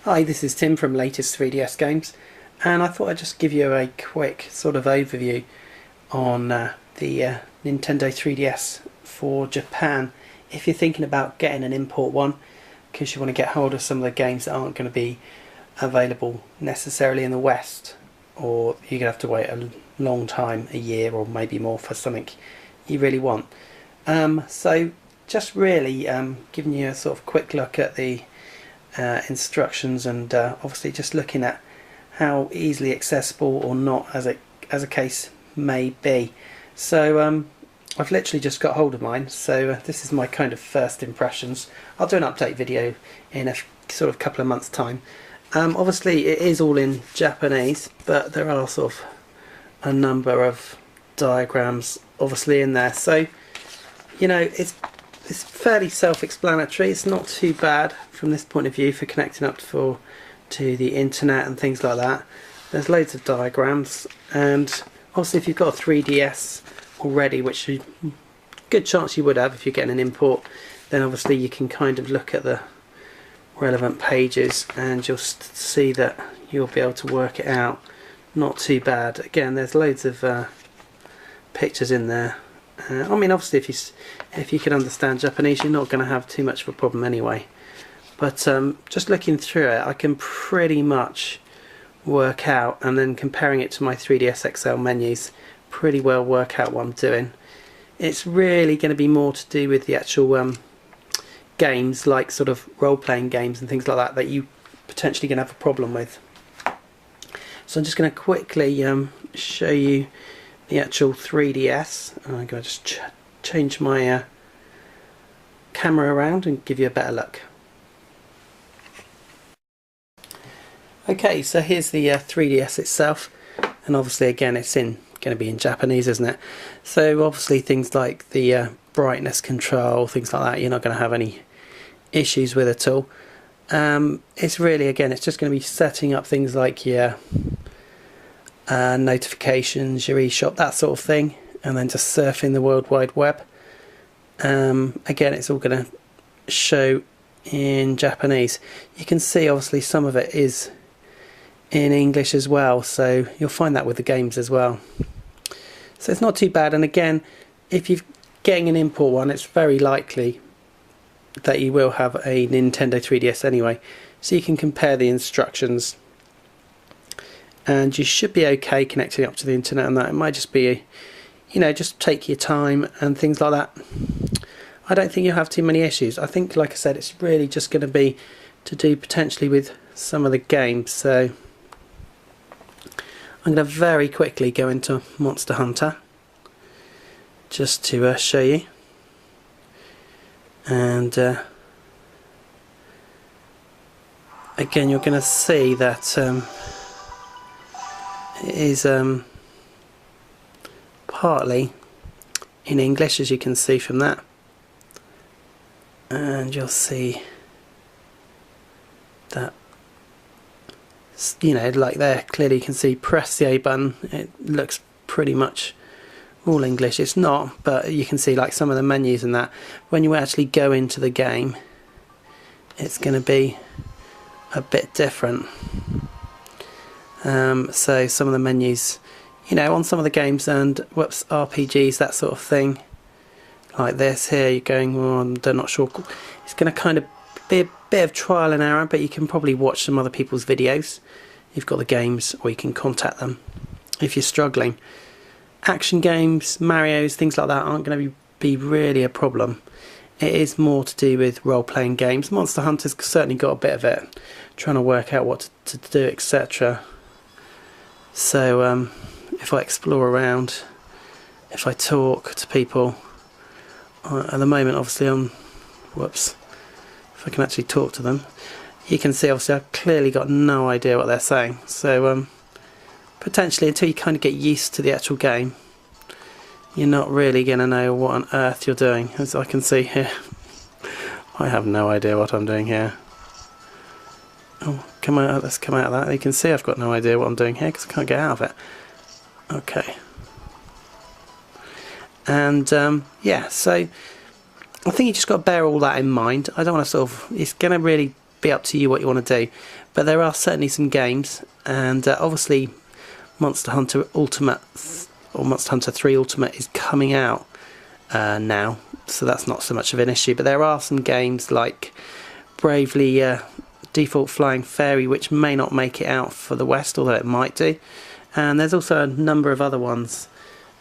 Hi, this is Tim from Latest 3DS Games, and I thought I'd just give you a quick sort of overview on the Nintendo 3DS for Japan. If you're thinking about getting an import one, because you want to get hold of some of the games that aren't going to be available necessarily in the West, or you're going to have to wait a long time, a year or maybe more, for something you really want. So just really giving you a sort of quick look at the instructions, and obviously just looking at how easily accessible or not as a case may be. So I've literally just got hold of mine, so this is my kind of first impressions. I'll do an update video in a sort of couple of months time. Obviously it is all in Japanese, but there are sort of a number of diagrams obviously in there, so you know it's fairly self-explanatory. It's not too bad from this point of view for connecting up to the internet and things like that. There's loads of diagrams, and obviously if you've got a 3DS already, which is a good chance you would have if you're getting an import, then obviously you can kind of look at the relevant pages and you'll see that you'll be able to work it out. Not too bad. Again, there's loads of pictures in there. I mean, obviously if you can understand Japanese, you're not going to have too much of a problem anyway. But just looking through it, I can pretty much work out, and then comparing it to my 3DS XL menus, pretty well work out what I'm doing. It's really going to be more to do with the actual games, like sort of role-playing games and things like that, that you potentially going to have a problem with. So I'm just going to quickly show you the actual 3DS. I'm going to just change my camera around and give you a better look. Okay, so here's the 3DS itself, and obviously again it's going to be in Japanese, isn't it? So obviously things like the brightness control, things like that, you're not going to have any issues with at all. It's really, again, it's just going to be setting up things like your notifications, your eShop, that sort of thing, and then just surfing the World Wide Web. Again, it's all going to show in Japanese. You can see obviously some of it is in English as well, so you'll find that with the games as well. So it's not too bad, and again, if you're getting an import one, it's very likely that you will have a Nintendo 3DS anyway, so you can compare the instructions and you should be okay connecting up to the internet, and that it might just be, you know, just take your time and things like that. I don't think you'll have too many issues. I think, like I said, it's really just going to be to do potentially with some of the games. So I'm going to very quickly go into Monster Hunter just to show you, and again you're going to see that it is partly in English, as you can see from that, and you'll see that, you know, like there clearly you can see press the A button. It looks pretty much all English. It's not, but you can see like some of the menus and that, when you actually go into the game it's going to be a bit different. So some of the menus, you know, on some of the games and RPGs, that sort of thing, like this here, you're going, oh, I'm not sure, it's going to kind of be a bit of trial and error, but you can probably watch some other people's videos. You've got the games, or you can contact them if you're struggling. Action games, Marios, things like that aren't going to be really a problem. It is more to do with role-playing games. Monster Hunter's certainly got a bit of it, trying to work out what to do, etc. So if I explore around, if I talk to people, at the moment obviously if I can actually talk to them, you can see obviously I've clearly got no idea what they're saying. So potentially until you kind of get used to the actual game, you're not really going to know what on earth you're doing. As I can see here, I have no idea what I'm doing here. Oh, come out! Let's come out of that. You can see I've got no idea what I'm doing here because I can't get out of it. Okay. And yeah, so I think you just got to bear all that in mind. I don't want to sort of, it's going to really be up to you what you want to do. But there are certainly some games, and obviously Monster Hunter Ultimate or Monster Hunter 3 Ultimate is coming out now, so that's not so much of an issue. But there are some games like Bravely Default Flying Fairy which may not make it out for the West, although it might do. And there's also a number of other ones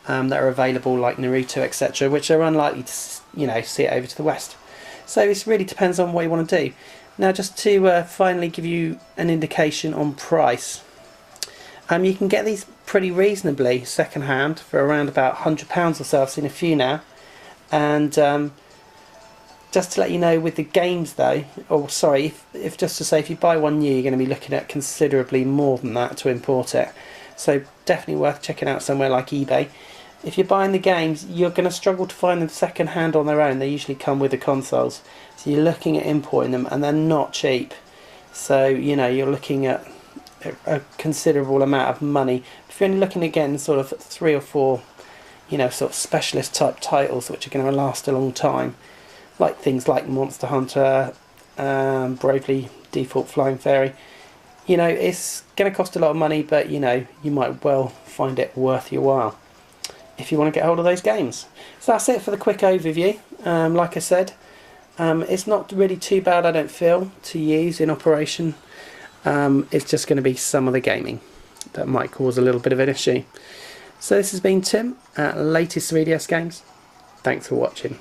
that are available, like Naruto, etc., which are unlikely to, see it over to the West. So it really depends on what you want to do. Now, just to finally give you an indication on price, you can get these pretty reasonably second hand for around about £100 or so. I've seen a few now. And just to let you know, with the games though, or sorry, if just to say, if you buy one new, you're going to be looking at considerably more than that to import it. So definitely worth checking out somewhere like eBay. If you're buying the games, you're going to struggle to find them second hand on their own. They usually come with the consoles. So you're looking at importing them, and they're not cheap. So, you're looking at a considerable amount of money. If you're only looking again sort of 3 or 4, sort of specialist type titles which are going to last a long time, like things like Monster Hunter, Bravely Default Flying Fairy, it's going to cost a lot of money, but you might well find it worth your while if you want to get hold of those games. So that's it for the quick overview. Like I said, it's not really too bad, I don't feel, to use in operation. It's just going to be some of the gaming that might cause a little bit of an issue. So this has been Tim at Latest 3DS Games. Thanks for watching.